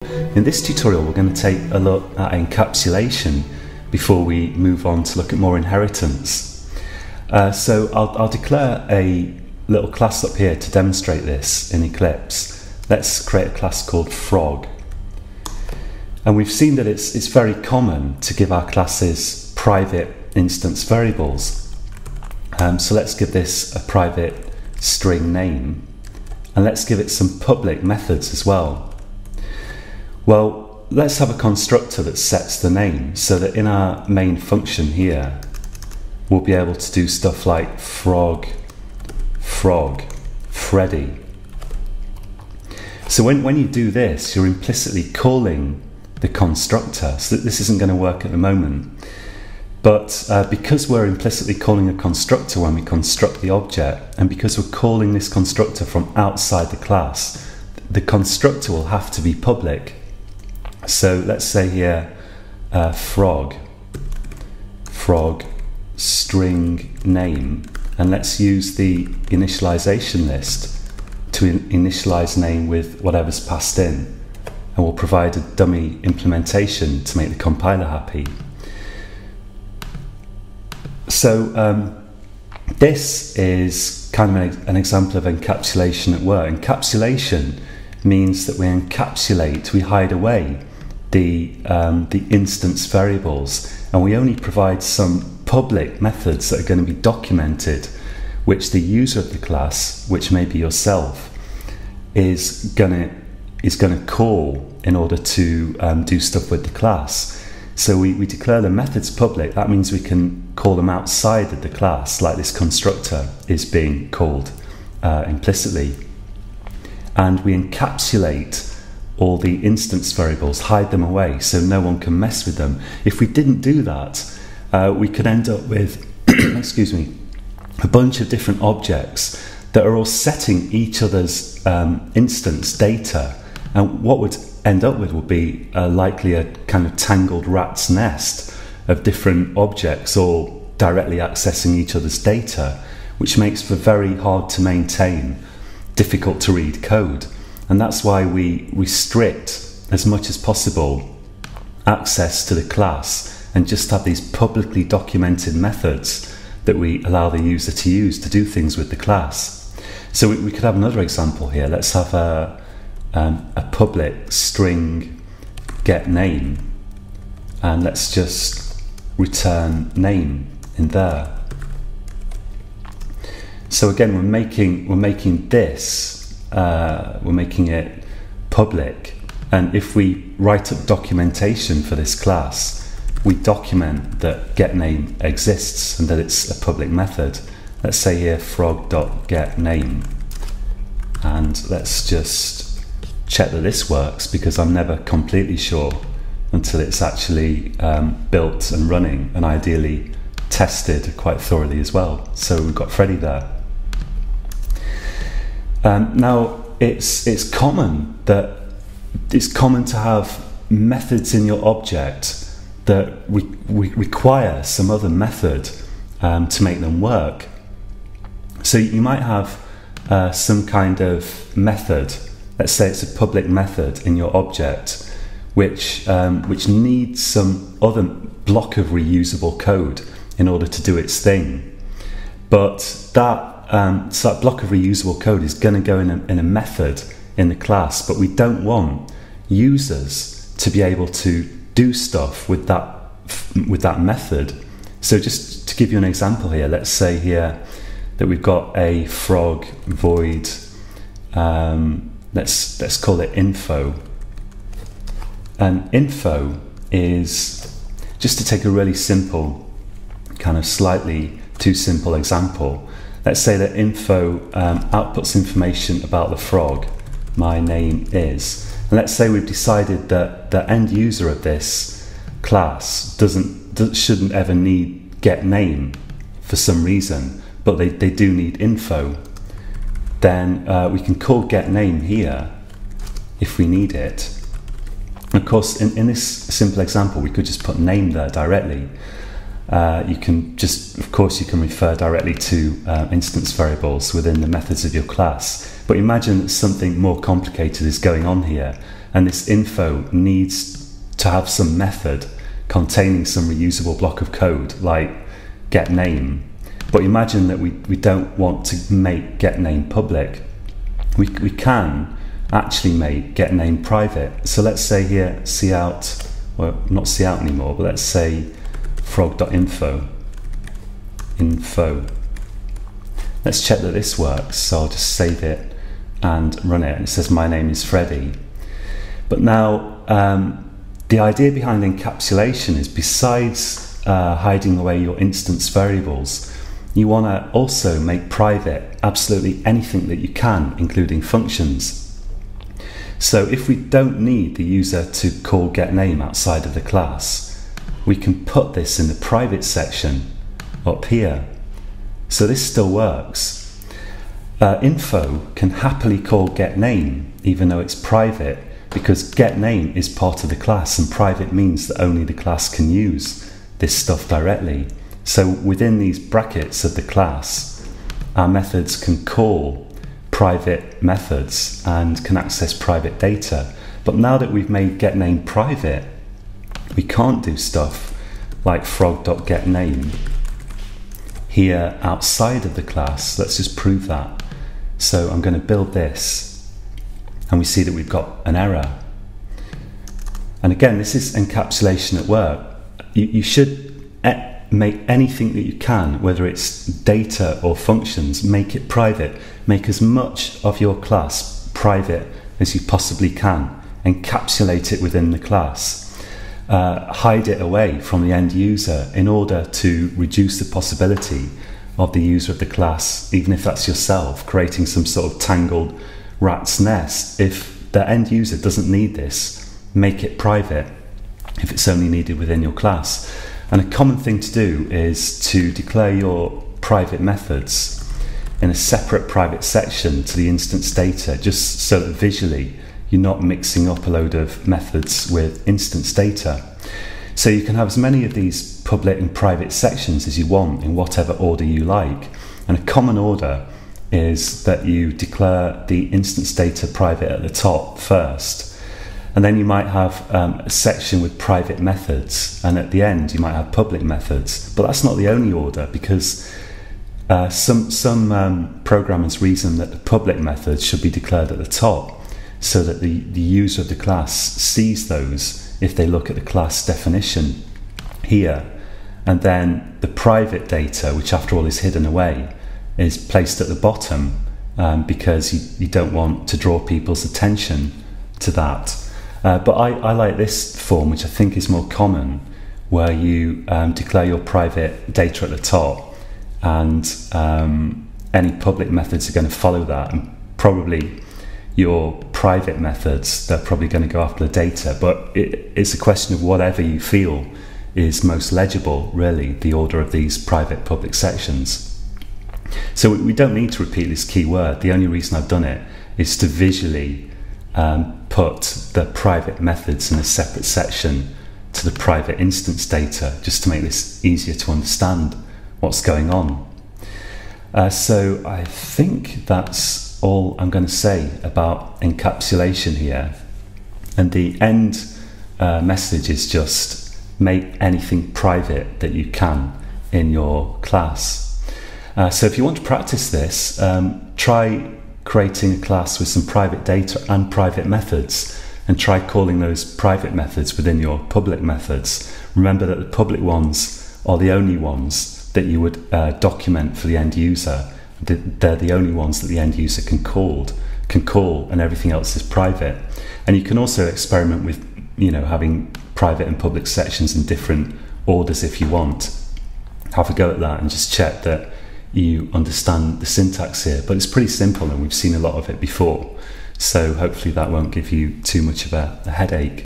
In this tutorial we're going to take a look at encapsulation before we move on to look at more inheritance. So I'll declare a little class up here to demonstrate this in Eclipse. Let's create a class called frog. And we've seen that it's very common to give our classes private instance variables. So let's give this a private string name, and let's give it some public methods as well. Well, let's have a constructor that sets the name so that in our main function here, we'll be able to do stuff like frog, Freddy. So when you do this, you're implicitly calling the constructor. So this isn't going to work at the moment. But because we're implicitly calling a constructor when we construct the object, and because we're calling this constructor from outside the class, the constructor will have to be public. So let's say here frog string name, and let's use the initialization list to initialize name with whatever's passed in, and we'll provide a dummy implementation to make the compiler happy. So this is kind of an example of encapsulation at work. Encapsulation means that we encapsulate, we hide away the instance variables, and we only provide some public methods that are going to be documented, which the user of the class, which may be yourself, is going to call in order to do stuff with the class. So we declare the methods public. That means we can call them outside of the class, like this constructor is being called implicitly. And we encapsulate all the instance variables, hide them away so no one can mess with them. If we didn't do that, we could end up with excuse me, a bunch of different objects that are all setting each other's instance data, and what would end up with would be likely a kind of tangled rat's nest of different objects all directly accessing each other's data, which makes for very hard to maintain, difficult to read code. And that's why we restrict as much as possible access to the class and just have these publicly documented methods that we allow the user to use to do things with the class. So we could have another example here. Let's have a public string get name, and let's just return name in there. So again, we're making this. We're making it public, and if we write up documentation for this class, we document that getName exists and that it's a public method. Let's say here frog.getName, and let's just check that this works, because I'm never completely sure until it's actually built and running, and ideally tested quite thoroughly as well. So we've got Freddy there. Now it's common to have methods in your object that we require some other method to make them work. So you might have some kind of method. Let's say it's a public method in your object, which needs some other block of reusable code in order to do its thing. But so that block of reusable code is going to go in a method in the class, but we don't want users to be able to do stuff with that method. So just to give you an example here, let's say here that we've got a frog void, let's call it info. And info is, just to take a really simple, kind of slightly too simple example, let's say that info outputs information about the frog, my name is. And let's say we've decided that the end user of this class shouldn't ever need getName for some reason, but they do need info. Then we can call getName here if we need it. Of course, in this simple example, we could just put name there directly. Of course, you can refer directly to instance variables within the methods of your class. But imagine that something more complicated is going on here, and this info needs to have some method containing some reusable block of code like getName. But imagine that we don't want to make getName public. We can actually make getName private. So let's say here cout, well, not cout anymore, but let's say frog.info. Let's check that this works. So I'll just save it and run it. And it says my name is Freddie. But now the idea behind encapsulation is, besides hiding away your instance variables, you want to also make private absolutely anything that you can, including functions. So if we don't need the user to call getName outside of the class, we can put this in the private section up here. So this still works. Info can happily call getName even though it's private, because getName is part of the class and private means that only the class can use this stuff directly. So within these brackets of the class, our methods can call private methods and can access private data. But now that we've made getName private, we can't do stuff like frog.getName here outside of the class. Let's just prove that. So I'm going to build this, and we see that we've got an error. And again, this is encapsulation at work. You should make anything that you can, whether it's data or functions, make it private. Make as much of your class private as you possibly can. Encapsulate it within the class. Hide it away from the end user in order to reduce the possibility of the user of the class, even if that's yourself, creating some sort of tangled rat's nest. If the end user doesn't need this, make it private if it's only needed within your class. And a common thing to do is to declare your private methods in a separate private section to the instance data, just so that visually you're not mixing up a load of methods with instance data. So you can have as many of these public and private sections as you want in whatever order you like. And a common order is that you declare the instance data private at the top first. And then you might have a section with private methods, and at the end you might have public methods. But that's not the only order, because some programmers reason that the public methods should be declared at the top, so that the user of the class sees those if they look at the class definition here. And then the private data, which after all is hidden away, is placed at the bottom because you don't want to draw people's attention to that. But I like this form, which I think is more common, where you declare your private data at the top, and any public methods are going to follow that, and probably your private methods, they're probably going to go after the data. But it's a question of whatever you feel is most legible, really, the order of these private public sections. So we don't need to repeat this keyword. The only reason I've done it is to visually put the private methods in a separate section to the private instance data, just to make this easier to understand what's going on. So I think that's all I'm going to say about encapsulation here. And the end message is just make anything private that you can in your class. So if you want to practice this, try creating a class with some private data and private methods, and try calling those private methods within your public methods. Remember that the public ones are the only ones that you would document for the end user. They're the only ones that the end user can call, and everything else is private. And you can also experiment with, having private and public sections in different orders if you want. Have a go at that and just check that you understand the syntax here. But it's pretty simple, and we've seen a lot of it before, so hopefully that won't give you too much of a headache.